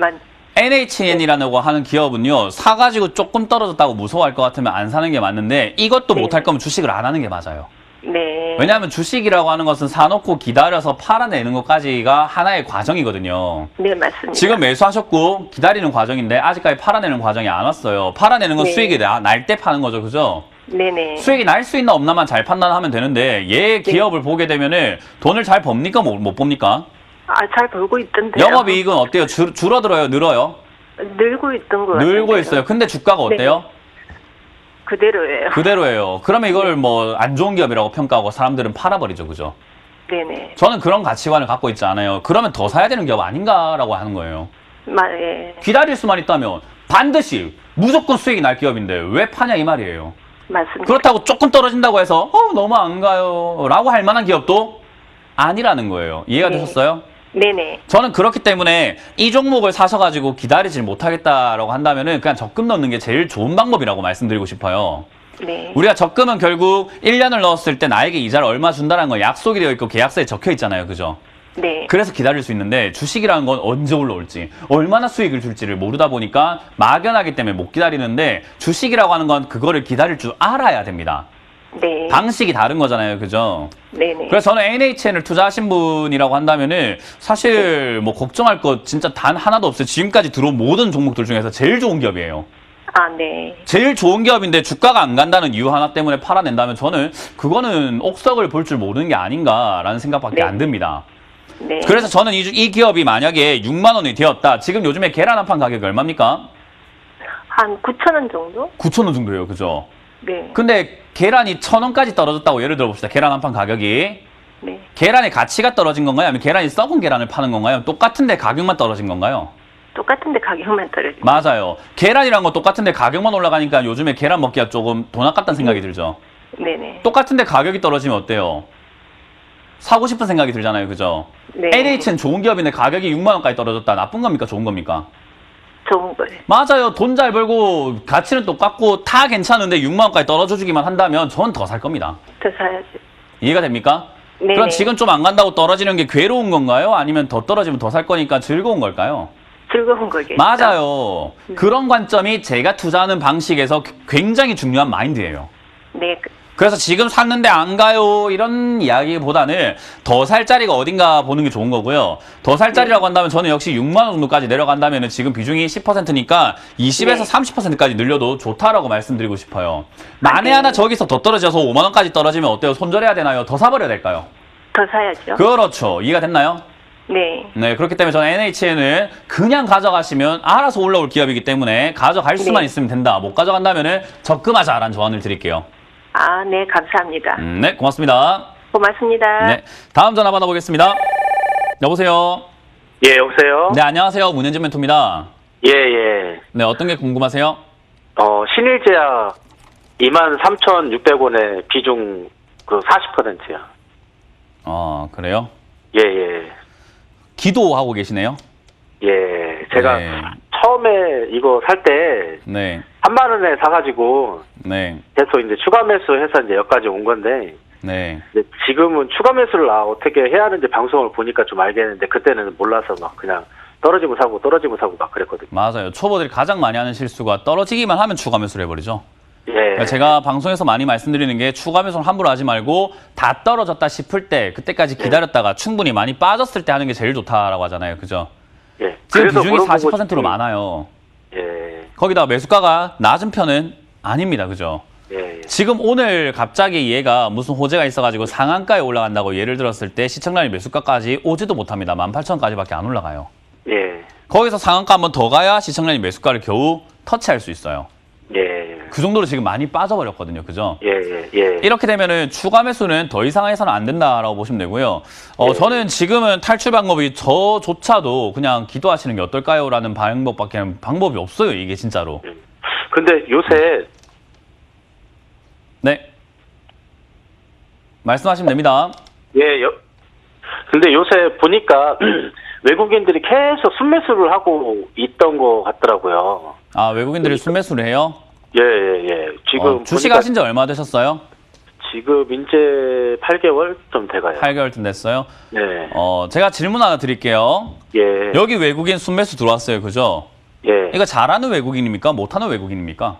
NHN이라고 하는 기업은요, 사가지고 조금 떨어졌다고 무서워할 것 같으면 안 사는 게 맞는데 이것도 네. 못할 거면 주식을 안 하는 게 맞아요. 네. 왜냐하면 주식이라고 하는 것은 사놓고 기다려서 팔아내는 것까지가 하나의 과정이거든요. 네, 맞습니다. 지금 매수하셨고 기다리는 과정인데 아직까지 팔아내는 과정이 안 왔어요. 팔아내는 건 네. 수익이 날 때 파는 거죠. 그죠? 네네. 수익이 날 수 있나 없나만 잘 판단하면 되는데 얘 기업을 보게 되면은 돈을 잘 법니까? 못 법니까? 아, 잘 벌고 있던데요. 영업이익은 어때요? 줄어들어요? 늘어요? 늘고 있던 거 같아요. 늘고 있어요. 근데 주가가 어때요? 그대로예요. 그대로예요. 그러면 이걸 뭐 안 좋은 기업이라고 평가하고 사람들은 팔아버리죠. 그죠? 네네. 저는 그런 가치관을 갖고 있지 않아요. 그러면 더 사야 되는 기업 아닌가라고 하는 거예요. 예. 기다릴 수만 있다면 반드시 무조건 수익이 날 기업인데 왜 파냐 이 말이에요. 맞습니다. 그렇다고 조금 떨어진다고 해서 너무 안 가요 라고 할 만한 기업도 아니라는 거예요. 이해가 네. 되셨어요? 네네. 저는 그렇기 때문에 이 종목을 사셔가지고 기다리질 못하겠다라고 한다면은 그냥 적금 넣는 게 제일 좋은 방법이라고 말씀드리고 싶어요. 네. 우리가 적금은 결국 1년을 넣었을 때 나에게 이자를 얼마 준다는 건 약속이 되어 있고 계약서에 적혀 있잖아요. 그죠? 네. 그래서 기다릴 수 있는데 주식이라는 건 언제 올라올지 얼마나 수익을 줄지를 모르다 보니까 막연하기 때문에 못 기다리는데 주식이라고 하는 건 그거를 기다릴 줄 알아야 됩니다. 네. 방식이 다른 거잖아요. 그죠? 네네. 그래서 저는 NHN을 투자하신 분이라고 한다면은 사실 뭐 걱정할 것 진짜 단 하나도 없어요. 지금까지 들어온 모든 종목들 중에서 제일 좋은 기업이에요. 아, 네. 제일 좋은 기업인데 주가가 안 간다는 이유 하나 때문에 팔아낸다면 저는 그거는 옥석을 볼 줄 모르는 게 아닌가라는 생각밖에 네. 안 듭니다. 네. 그래서 저는 이 기업이 만약에 6만 원이 되었다. 지금 요즘에 계란 한 판 가격이 얼마입니까? 한 9,000원 정도? 9천 원 정도예요. 그죠? 네. 근데 계란이 1,000원까지 떨어졌다고 예를 들어 봅시다. 계란 한 판 가격이. 네. 계란의 가치가 떨어진 건가요? 아니면 계란이 썩은 계란을 파는 건가요? 똑같은데 가격만 떨어진 건가요? 똑같은데 가격만 떨어지고. 맞아요. 계란이란 건 똑같은데 가격만 올라가니까 요즘에 계란 먹기가 조금 돈 아깝다는 생각이 들죠. 네네. 똑같은데 가격이 떨어지면 어때요? 사고 싶은 생각이 들잖아요. 그죠? 네. NH는 좋은 기업인데 가격이 6만 원까지 떨어졌다. 나쁜 겁니까? 좋은 겁니까? 좋은 거예요. 맞아요. 돈 잘 벌고 가치는 똑같고 다 괜찮은데 6만 원까지 떨어져주기만 한다면 전 더 살 겁니다. 더 사야죠. 이해가 됩니까? 네네. 그럼 지금 좀 안 간다고 떨어지는 게 괴로운 건가요? 아니면 더 떨어지면 더 살 거니까 즐거운 걸까요? 즐거운 거겠죠. 맞아요. 그런 관점이 제가 투자하는 방식에서 굉장히 중요한 마인드예요. 네. 그래서 지금 샀는데 안 가요 이런 이야기보다는 더 살 자리가 어딘가 보는 게 좋은 거고요. 더 살 자리라고 한다면 저는 역시 6만 원 정도까지 내려간다면 지금 비중이 10%니까 20에서 네. 30%까지 늘려도 좋다라고 말씀드리고 싶어요. 만에 네. 하나 저기서 더 떨어져서 5만 원까지 떨어지면 어때요? 손절해야 되나요? 더 사버려야 될까요? 더 사야죠. 그렇죠. 이해가 됐나요? 네. 네, 그렇기 때문에 저는 NHN은 그냥 가져가시면 알아서 올라올 기업이기 때문에 가져갈 수만 네. 있으면 된다. 못 가져간다면은 적금하자라는 조언을 드릴게요. 아, 네. 감사합니다. 네, 고맙습니다. 고맙습니다. 네, 다음 전화 받아보겠습니다. 여보세요. 예, 여보세요? 네, 안녕하세요. 문현진 멘토입니다. 예, 예. 네, 어떤 게 궁금하세요? 신일제약 23,600원에 비중 그 40%야. 그래요? 예, 예. 기도하고 계시네요. 예. 제가 네. 처음에 이거 살 때 네, 3만 원에 사가지고 네, 계속 이제 추가 매수해서 이제 여기까지 온 건데 네. 이제 지금은 추가 매수를 어떻게 해야 하는지 방송을 보니까 좀 알겠는데 그때는 몰라서 막 그냥 떨어지고 사고 막 그랬거든요. 맞아요. 초보들이 가장 많이 하는 실수가 떨어지기만 하면 추가 매수를 해버리죠. 예. 그러니까 제가 방송에서 많이 말씀드리는 게 추가 매수는 함부로 하지 말고 다 떨어졌다 싶을 때 그때까지 기다렸다가 충분히 많이 빠졌을 때 하는 게 제일 좋다라고 하잖아요. 그죠? 예. 지금 그래서 비중이 물어보고 40%로 싶은- 많아요. 예. 거기다 매수가가 낮은 편은 아닙니다. 그죠? 예. 예. 지금 오늘 갑자기 얘가 무슨 호재가 있어가지고 상한가에 올라간다고 예를 들었을 때 시청자님 매수가까지 오지도 못합니다. 18,000원까지밖에 안 올라가요. 예. 거기서 상한가 한번 더 가야 시청자님 매수가를 겨우 터치할 수 있어요. 예. 그 정도로 지금 많이 빠져버렸거든요. 그죠? 예. 예. 예. 이렇게 되면은 추가 매수는 더 이상 해서는 안 된다라고 보시면 되고요. 예. 저는 지금은 탈출 방법이 저조차도 그냥 기도하시는 게 어떨까요? 라는 방법밖에 방법이 없어요. 이게 진짜로. 근데 요새 네. 말씀하시면 됩니다. 예. 근데 요새 보니까 외국인들이 계속 순매수를 하고 있던 것 같더라고요. 아, 외국인들이 순매수를 해요? 예, 예, 예. 지금 주식 보니까 하신 지 얼마 되셨어요? 지금 이제 8개월 좀 돼가요. 8개월쯤 됐어요? 네. 제가 질문 하나 드릴게요. 예. 여기 외국인 순매수 들어왔어요. 그죠? 예. 이거 잘하는 외국인입니까? 못하는 외국인입니까?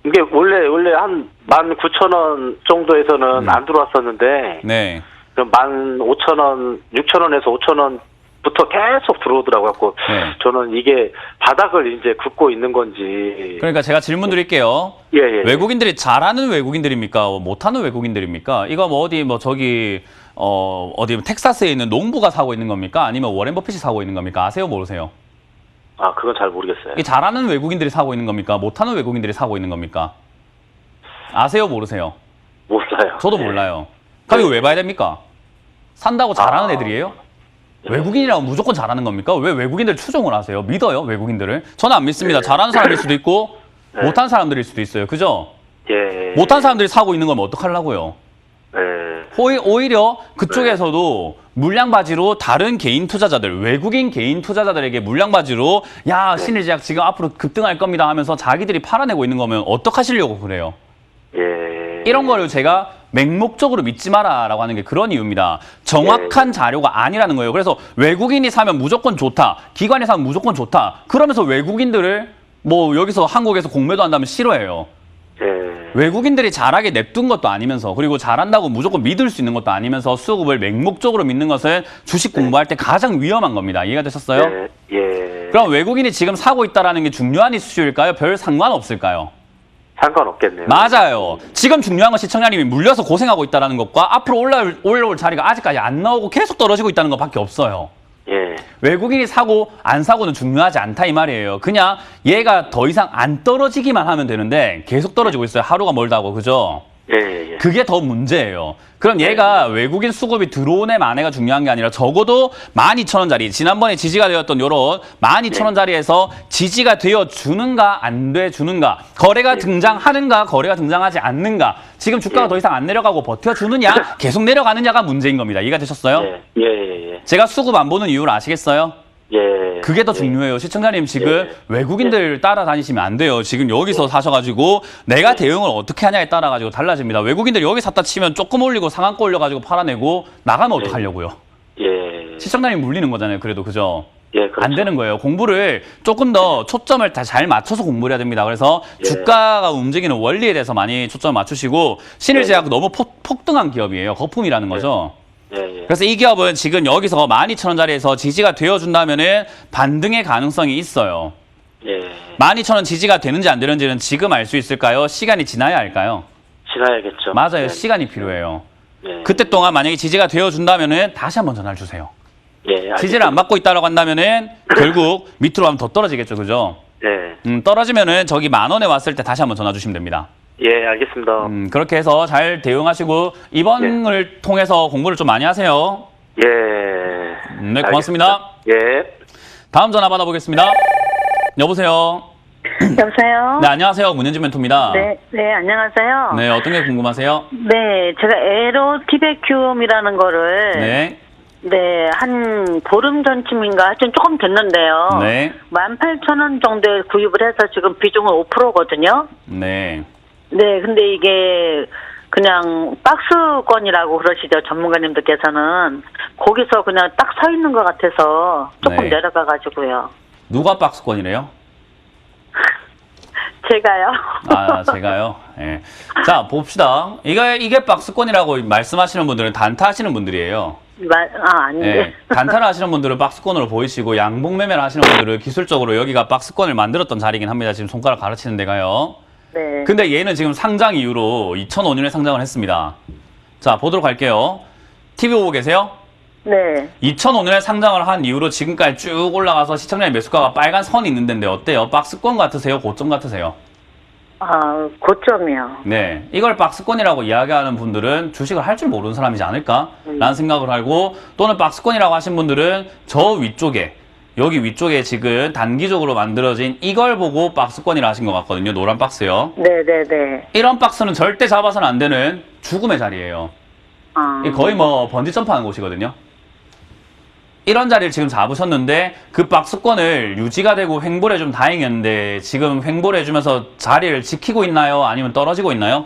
이게 원래 한 19,000원 정도에서는 안 들어왔었는데, 네. 15,000원, 6,000원에서 5,000원부터 계속 들어오더라고요. 갖고 네. 저는 이게 바닥을 이제 긋고 있는 건지. 그러니까 제가 질문 드릴게요. 예, 예. 외국인들이 잘하는 외국인들입니까? 못하는 외국인들입니까? 이거 뭐 어디 뭐 저기 어디 텍사스에 있는 농부가 사고 있는 겁니까? 아니면 워렌 버핏이 사고 있는 겁니까? 아세요, 모르세요? 아, 그건 잘 모르겠어요. 이 잘하는 외국인들이 사고 있는 겁니까? 못하는 외국인들이 사고 있는 겁니까? 아세요, 모르세요? 몰라요. 저도 몰라요. 그럼 이거 왜 봐야 됩니까? 산다고 잘하는 애들이에요? 외국인이라면 무조건 잘하는 겁니까? 왜 외국인들 추종을 하세요? 믿어요, 외국인들을? 저는 안 믿습니다. 잘하는 사람일 수도 있고 못하는 사람들일 수도 있어요. 그죠? 예. 못하는 사람들이 사고 있는 거면 어떡하려고요? 예. 오히려 그쪽에서도 물량바지로 다른 개인 투자자들, 외국인 개인 투자자들에게 물량바지로 야, 신일제약 지금 앞으로 급등할 겁니다 하면서 자기들이 팔아내고 있는 거면 어떡하시려고 그래요? 예. 이런 거를 제가 맹목적으로 믿지 마라라고 하는 게 그런 이유입니다. 정확한 자료가 아니라는 거예요. 그래서 외국인이 사면 무조건 좋다, 기관이 사면 무조건 좋다, 그러면서 외국인들을 뭐 여기서 한국에서 공매도 한다면 싫어해요. 예. 외국인들이 잘하게 냅둔 것도 아니면서, 그리고 잘한다고 무조건 믿을 수 있는 것도 아니면서 수급을 맹목적으로 믿는 것은 주식 공부할 때 가장 위험한 겁니다. 이해가 되셨어요? 예. 예. 그럼 외국인이 지금 사고 있다는 게 중요한 이슈일까요? 별 상관없을까요? 상관없겠네요. 맞아요. 지금 중요한 건 시청자님이 물려서 고생하고 있다는 것과 앞으로 올라올 자리가 아직까지 안 나오고 계속 떨어지고 있다는 것밖에 없어요. 예. 외국인이 사고 안 사고는 중요하지 않다 이 말이에요. 그냥 얘가 더 이상 안 떨어지기만 하면 되는데 계속 떨어지고 있어요. 하루가 멀다고, 그죠? 예. 예. 그게 더 문제예요. 그럼 얘가 외국인 수급이 들어오네 마네가 중요한 게 아니라 적어도 12,000원짜리, 지난번에 지지가 되었던 요런 12,000원짜리에서 지지가 되어 주는가 안 돼 주는가, 거래가 등장하는가 거래가 등장하지 않는가, 지금 주가가 더 이상 안 내려가고 버텨주느냐 계속 내려가느냐가 문제인 겁니다. 이해가 되셨어요? 예. 예. 예. 제가 수급 안 보는 이유를 아시겠어요? 예. 그게 더 중요해요. 시청자님 지금 외국인들 따라다니시면 안 돼요. 지금 여기서 사셔가지고 내가 대응을 어떻게 하냐에 따라가지고 달라집니다. 외국인들 여기 샀다 치면 조금 올리고 상한가 올려가지고 팔아내고 나가면 어떡하려고요? 예. 시청자님 물리는 거잖아요. 그래도, 그죠? 예. 그렇죠. 안 되는 거예요. 공부를 조금 더 초점을 다 잘 맞춰서 공부를 해야 됩니다. 그래서 주가가 움직이는 원리에 대해서 많이 초점을 맞추시고, 신일제약 너무 폭등한 기업이에요. 거품이라는 거죠. 예. 그래서 이 기업은 지금 여기서 12,000원짜리에서 지지가 되어준다면은 반등의 가능성이 있어요. 예. 12,000원 지지가 되는지 안 되는지는 지금 알 수 있을까요? 시간이 지나야 알까요? 지나야겠죠. 맞아요. 예. 시간이 필요해요. 예. 그때 동안 만약에 지지가 되어준다면은 다시 한번 전화를 주세요. 예. 알겠습니다. 지지를 안 받고 있다고 한다면은 결국 밑으로 가면 더 떨어지겠죠. 그죠? 예. 떨어지면은 저기 10,000원에 왔을 때 다시 한번 전화 주시면 됩니다. 예. 알겠습니다. 그렇게 해서 잘 대응하시고 이번을 통해서 공부를 좀 많이 하세요. 예. 네, 고맙습니다. 알겠습니다. 예. 다음 전화 받아보겠습니다. 여보세요. 여보세요? 네, 안녕하세요. 문현진 멘토입니다. 네, 안녕하세요. 네, 어떤 게 궁금하세요? 네, 제가 에로티베큐움이라는 거를 한 보름 전쯤인가 하여튼 조금 됐는데요. 네. 18,000원 정도에 구입을 해서 지금 비중은 5%거든요. 네. 네, 근데 이게 그냥 박스권이라고 그러시죠, 전문가님들께서는. 거기서 그냥 딱 서 있는 것 같아서 조금 네. 내려가가지고요. 누가 박스권이래요? 제가요. 아, 제가요? 예. 자, 봅시다. 이게 박스권이라고 말씀하시는 분들은 단타하시는 분들이에요. 아닌데. 예. 단타를 하시는 분들은 박스권으로 보이시고, 양봉 매매를 하시는 분들은 기술적으로 여기가 박스권을 만들었던 자리긴 합니다. 지금 손가락 가르치는 데가요. 네. 근데 얘는 지금 상장 이후로 2005년에 상장을 했습니다. 자, 보도록 할게요. TV 보고 계세요? 네. 2005년에 상장을 한 이후로 지금까지 쭉 올라가서 시청자의 매수가가 빨간 선이 있는 데인데 어때요? 박스권 같으세요? 고점 같으세요? 고점이요. 네. 이걸 박스권이라고 이야기하는 분들은 주식을 할 줄 모르는 사람이지 않을까라는 생각을 하고, 또는 박스권이라고 하신 분들은 저 위쪽에, 여기 위쪽에 지금 단기적으로 만들어진 이걸 보고 박스권이라 하신 것 같거든요. 노란 박스요. 네네네. 이런 박스는 절대 잡아서는 안 되는 죽음의 자리예요. 이게 거의 뭐 번지 점프하는 곳이거든요. 이런 자리를 지금 잡으셨는데 그 박스권을 유지가 되고 횡보를 해주면 다행이었는데 지금 횡보를 해주면서 자리를 지키고 있나요? 아니면 떨어지고 있나요?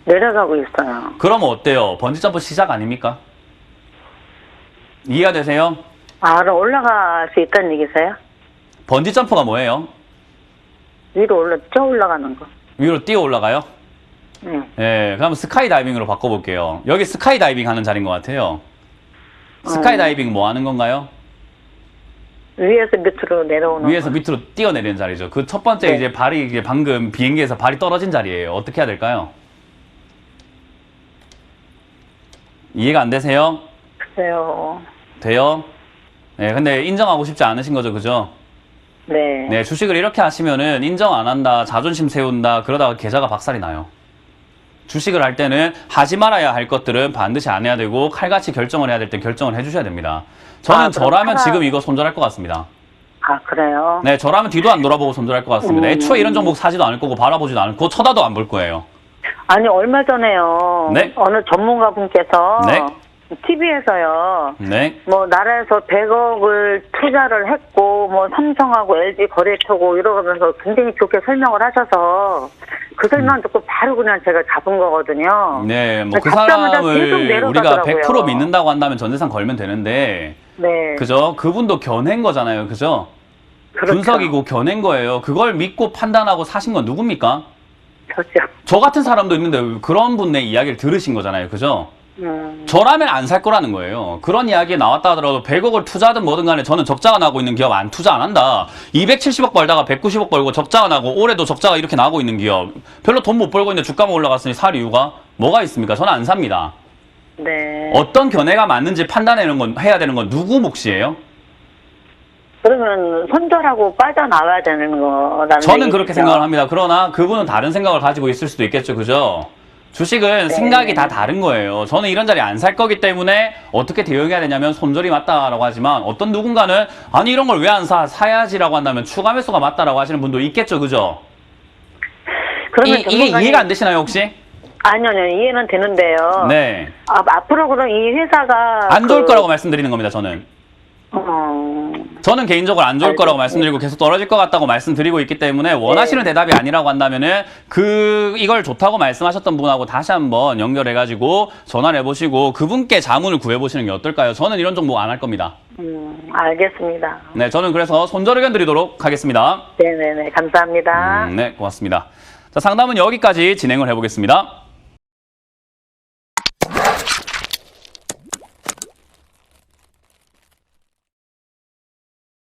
내려가고 있어요. 그럼 어때요? 번지 점프 시작 아닙니까? 이해가 되세요? 그럼 올라갈 수 있다는 얘기세요? 번지 점프가 뭐예요? 위로 쪄 올라가는 거. 위로 뛰어 올라가요? 네. 예, 그럼 스카이 다이빙으로 바꿔볼게요. 여기 스카이 다이빙 하는 자리인 것 같아요. 스카이 다이빙 뭐 하는 건가요? 위에서 밑으로 내려오는 위에서 거. 밑으로 뛰어내리는 자리죠. 그 첫 번째 네. 이제 발이 이제 방금 비행기에서 발이 떨어진 자리예요. 어떻게 해야 될까요? 이해가 안 되세요? 글쎄요. 돼요? 네, 근데 인정하고 싶지 않으신 거죠, 그죠? 네. 네, 주식을 이렇게 하시면은 인정 안 한다, 자존심 세운다, 그러다가 계좌가 박살이 나요. 주식을 할 때는 하지 말아야 할 것들은 반드시 안 해야 되고 칼같이 결정을 해야 될 때 결정을 해주셔야 됩니다. 저는 아, 저라면 그렇구나. 지금 이거 손절할 것 같습니다. 아, 그래요? 네, 저라면 뒤도 안 돌아보고 손절할 것 같습니다. 애초에 이런 종목 사지도 않을 거고 바라보지도 않고 쳐다도 안 볼 거예요. 아니, 얼마 전에요. 네? 어느 전문가분께서 네? TV에서요. 네. 뭐 나라에서 100억을 투자를 했고 뭐 삼성하고 LG 거래처고 이러면서 굉장히 좋게 설명을 하셔서 그 설명 듣고 바로 그냥 제가 잡은 거거든요. 네, 뭐 그 잡자마자 계속 사람을 우리가 내려가더라고요. 100% 믿는다고 한다면 전재산 걸면 되는데, 네. 그죠? 그분도 겨낸 거잖아요, 그죠? 그렇죠. 분석이고 겨낸 거예요. 그걸 믿고 판단하고 사신 건 누굽니까? 그렇죠. 저 같은 사람도 있는데 그런 분의 이야기를 들으신 거잖아요, 그죠? 음. 저라면 안 살 거라는 거예요. 그런 이야기 나왔다 하더라도 100억을 투자하든 뭐든 간에 저는 적자가 나고 있는 기업 안 투자 안 한다. 270억 벌다가 190억 벌고 적자가 나고 올해도 적자가 이렇게 나고 있는 기업. 별로 돈 못 벌고 있는데 주가만 올라갔으니 살 이유가 뭐가 있습니까? 저는 안 삽니다. 네. 어떤 견해가 맞는지 판단하는 건 해야 되는 건 누구 몫이에요? 그러면 손절하고 빠져나와야 되는 거라는 저는 얘기죠. 그렇게 생각을 합니다. 그러나 그분은 다른 생각을 가지고 있을 수도 있겠죠. 그죠? 주식은 네. 생각이 다 다른 거예요. 저는 이런 자리 안 살 거기 때문에 어떻게 대응해야 되냐면 손절이 맞다라고 하지만 어떤 누군가는 아니 이런 걸 왜 안 사? 사야지라고 한다면 추가 매수가 맞다라고 하시는 분도 있겠죠. 그죠? 그러면 이게 전문가님- 이해가 안 되시나요 혹시? 아니요, 이해는 되는데요. 네. 앞으로 그럼 이 회사가 안 좋을 거라고 말씀드리는 겁니다. 저는. 저는 개인적으로 안 좋을 거라고 말씀드리고 계속 떨어질 것 같다고 말씀드리고 있기 때문에 원하시는 대답이 아니라고 한다면은 이걸 좋다고 말씀하셨던 분하고 다시 한번 연결해가지고 전화를 해보시고 그분께 자문을 구해보시는 게 어떨까요? 저는 이런 종목 안 할 겁니다. 알겠습니다. 네, 저는 그래서 손절 의견 드리도록 하겠습니다. 네네네, 감사합니다. 네, 고맙습니다. 자, 상담은 여기까지 진행을 해보겠습니다.